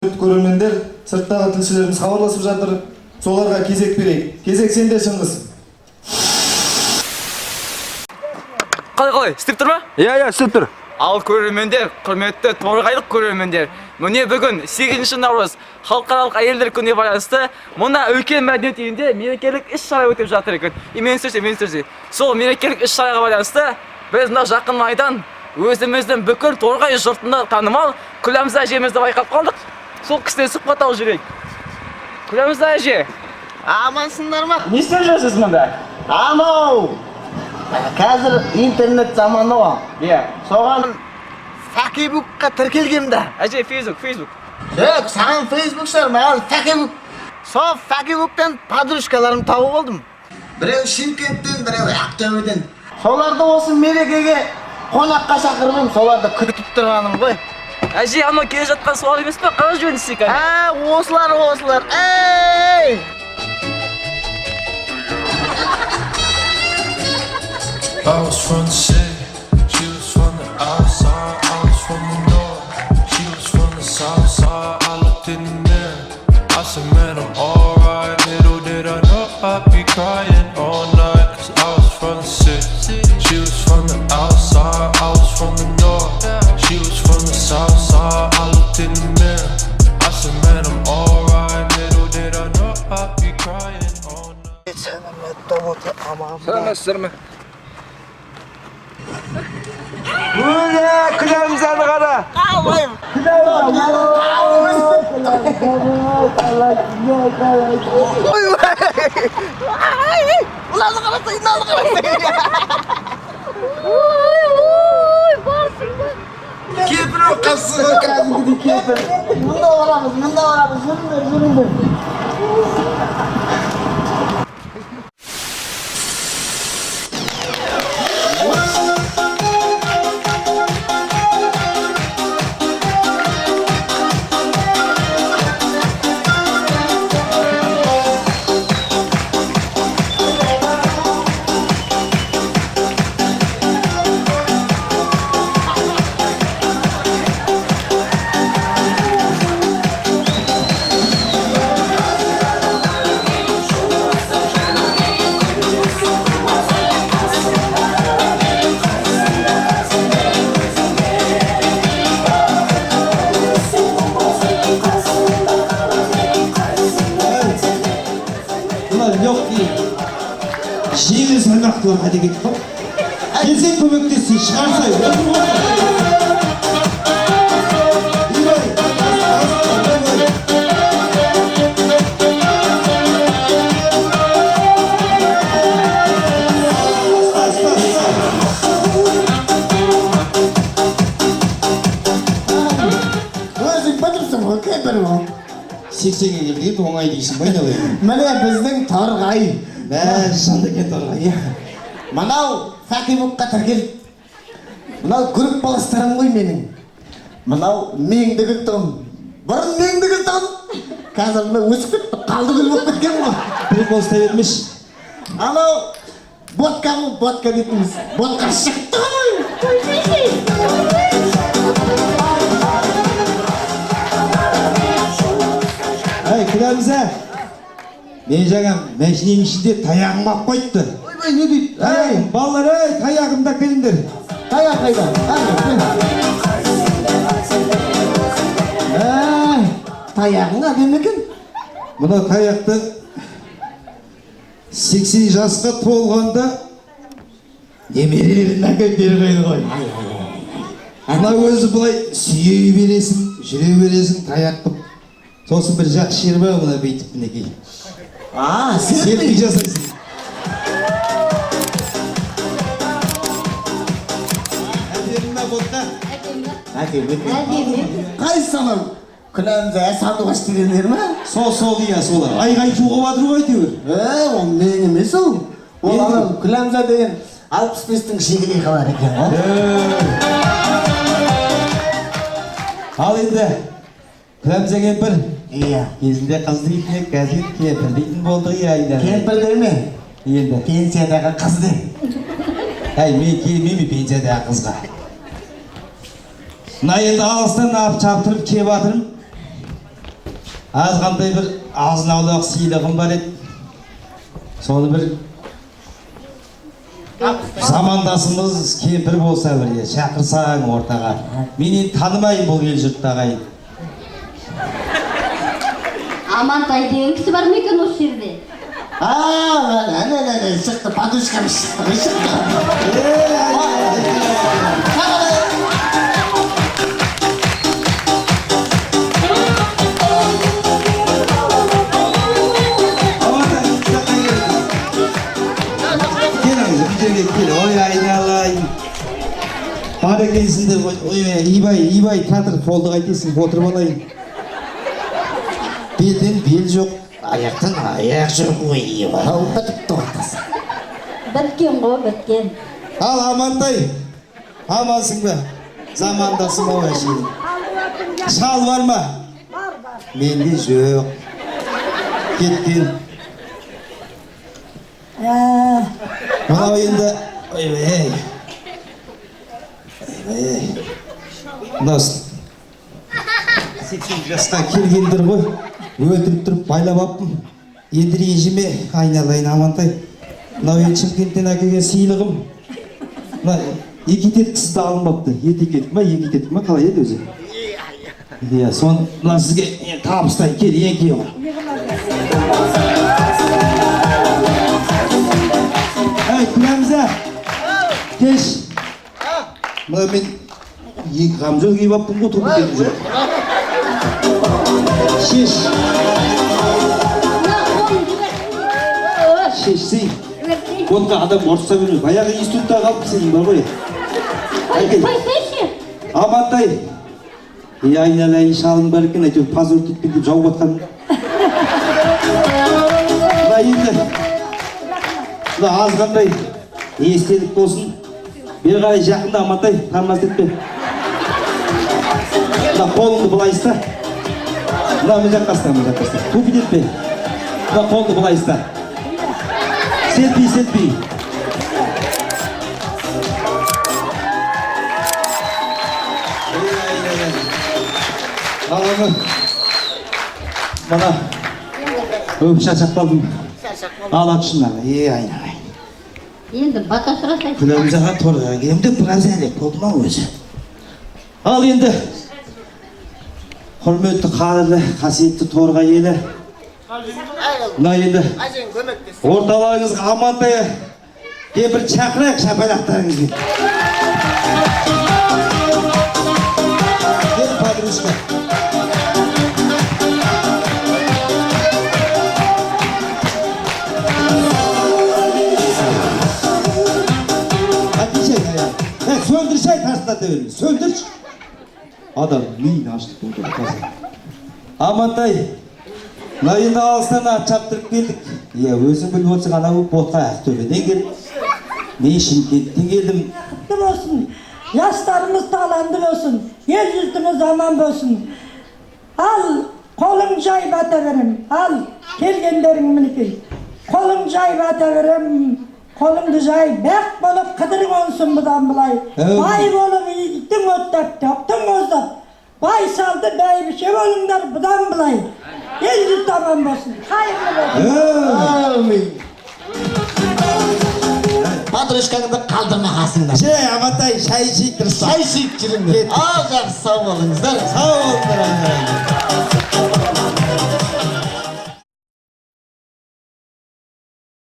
Көрермендер, сырттағы тілшілеріміз хабарласып жатыр. Соларға кезек берейік. Кезек сенде, Шыңғыс. Қалай, істеп тұр ма? Иә, істеп тұр. Ал көрермендер, құрметті торғайлық көрермендер, міне бүгін 8 наурыз халықаралық әйелдер күніне байланысты мына үлкен мәдениет үйінде мерекелік іс-шара өтіп жатыр екен. Мен сөзсе. Сол мерекелік іс-шараға байланысты біз мына жақын маңайдан өзіміздің бүкіл торғай жұртына танымал Күләмза әжемізді байқап қалдық. Сол кісіден сұхбат алып жүрейік. Күләмза әже, Амансыңдар ма? не істеп жүрсіз мұнда? Анау! Қазір интернет заманы ғой. Иә. Соған Фейсбукқа тіркелгенмін. Әже, Facebook. Жоқ, саған Фейсбук шығар, маған Фейсбук. Сол Фейсбуктан подружкаларым тауып алдым. Біреу Шымкенттен, біреу Ақтөбеден. Соларды осы мерекеге қонаққа шақырдым, соларды күтіп тұрғаным ғой. Әже, анау келе жатқан суал емес пе? Қалай жөнсіз екен? Осылар. Ей! I was from the city, she was from the outside, I was from the north, she was from the south side. I looked in the mirror, I said, man, I'm alright. Little did I know I'd be crying all night, cause I was from the city, she was from the outside, I was from the north, she was from the south side. I looked in the mirror, I said, man, I'm alright. Little did I know I'd be crying all night. Сәлеметсіздер. Міне, Күләмзаны қара. Қалайым! Ұланы қарасай, ұланы қарасай! Кепір оқасы кәдімгідей кепір. Мұнда орамыз, жүріңдер. Жеңіл салмақтыларға деген қап. Келсең көмектесін, шығарсай. Өзің бітірсің ғой, кепір ғой. 80-ге келген оңай дейсің бай далай. Міне біздің торғай. Шынды кен торғай. Мынау Фейсбукқа тіркел. Мынау көріп баластарым ғой менің. Мынау меңдігі том. Бұрын меңдігі том. Қазір мына өсіп кетті, қалды гүл болып кеткен ғой. Прикол ұстай бермеш. Анау ботка дейтіміз. Ботқа шықты ғой. Ай, Күләмза. Мен жаңа мәшіненің ішінде таяғым ап қойыпты. Ойбай, не дейді? Ай, балалар, таяғымда келіңдер. Таяқ қайда? Таяғың әдем екен. Мына таяқты 80 жасқа толғанда немерелерін әкеліп берген ғой. Ана өзі былай сүйей бересің, жүре бересің таяқ қып. Сосын бір жақсы жер бар мына бүйтіп мінекей. Селфи жасайсың. Әдемі ботқа. Қайсы анау? Күләмза сандуғаш дегендер ма? Сол иә, солар. Айғай жуға бадыр ғой әйтеуір. Ол мен емес ол. Ол анау Күләмза деген 65-тің шегіне қалар екен ғой. Ал енді Күләмза кемпір. Иә. Кезінде қыз дейтін, қазір кемпір дейтін болды айда. Кемпір деме. Енді Пенсиядағы қыз де. Әй, мен келмеймін пенсиядағы қызға. Мына енді алыстан алып чаптырып кеп атырым. Азғандай бір азын-аулақ сыйлығым бар еді. Соны бір замандасымыз кемпір болса бір шақырсаң ортаға. Мен енді танымайын бұл ел жұртты ағайын. Амантай деген кісі бар ма екен осы жерде? Әне, шықты, подружкамыз шықты. Ой, айналайын. Бар екенсіңдер, Ибай, театр қолды қайтесің, отырып алайын. Белден бел жоқ, аяқтан аяқ жоқ, ой, Ибай. Бітіп тұғатасың. Біткен ғой, біткен. Ал, Амантай, амансың ба? Замандасым ау әшейін. Шал бар ма? Бар. Менде жоқ. Кеткен. Мынау енді, ойбай. Мынау 80 жасқа келгендер ғой, өлтіріп тұрып байлап аппын. Енді режиме айналайын Амантай. Мынау енді Шымкенттен әкелген сыйлығым. Мына екі теткісі алынбапты. Екі тетік ма, қалай еді өзі? Иә, соны мына сізге табыстай кел, ең ғой. Күләмза, кеш. Мына мен екі қамжол киіп аппын ғой, тұрып кетіп жүр. Шеш. Шешсей. Онға адам орысса бермей. Баяғы институтта қалып сенің бар ғой. Амантай. Айналайын шалың бар екен, әйтеуір пазар кетпен деп жауып атқан. Мына енді. Мына азғандай естелік болсын. Бері қарай жақында Амантай, танымас етпе. Мына қолыңды былай ұста. Мына мына жаққа ұста. Туфи етпе. Мына қолыңды былай ұста. Селфи. Алаңы. Мына өп шашақ қалдым. Алатшын аға, айналайын. Енді бата сұрасай. Күләмзаға торға кемді біраз әлек болды ма өзі. Ал енді құрметті қадірлі қасиетті торға елі. Мына енді орталарыңызға Амантай кемпір шақырайық шапалақтарыңызбен. Кел подружка. Söndür şey tarzında devrini, söndür. Adam neyin açtık burada kazan. Amantay, nayında alsana çaptırıp geldik. Ya özün bilip olsun ana bu botqa Aqtöbeden geldim. Men Şimkent'ten geldim. Kutlu olsun, yaşlarımız talandı olsun, yer yüzümüz aman olsun. Al, kolum cay bata verim, al, kelgenlerin miniki. Kolum cay bata verim. Kolumdu cay, bek bolup kıdırın olsun budan bulay. Bay bolup gittin öttep, yaptın ozlap. Bay saldı bey bir şey olunlar budan bulay. Elli tamam olsun, hayırlı olsun. Amin. Patruşkanı kaldırma hasında. Amantay, çay içip dursun. Çay içip durun. Al sağ olunuzlar. Sağ olun.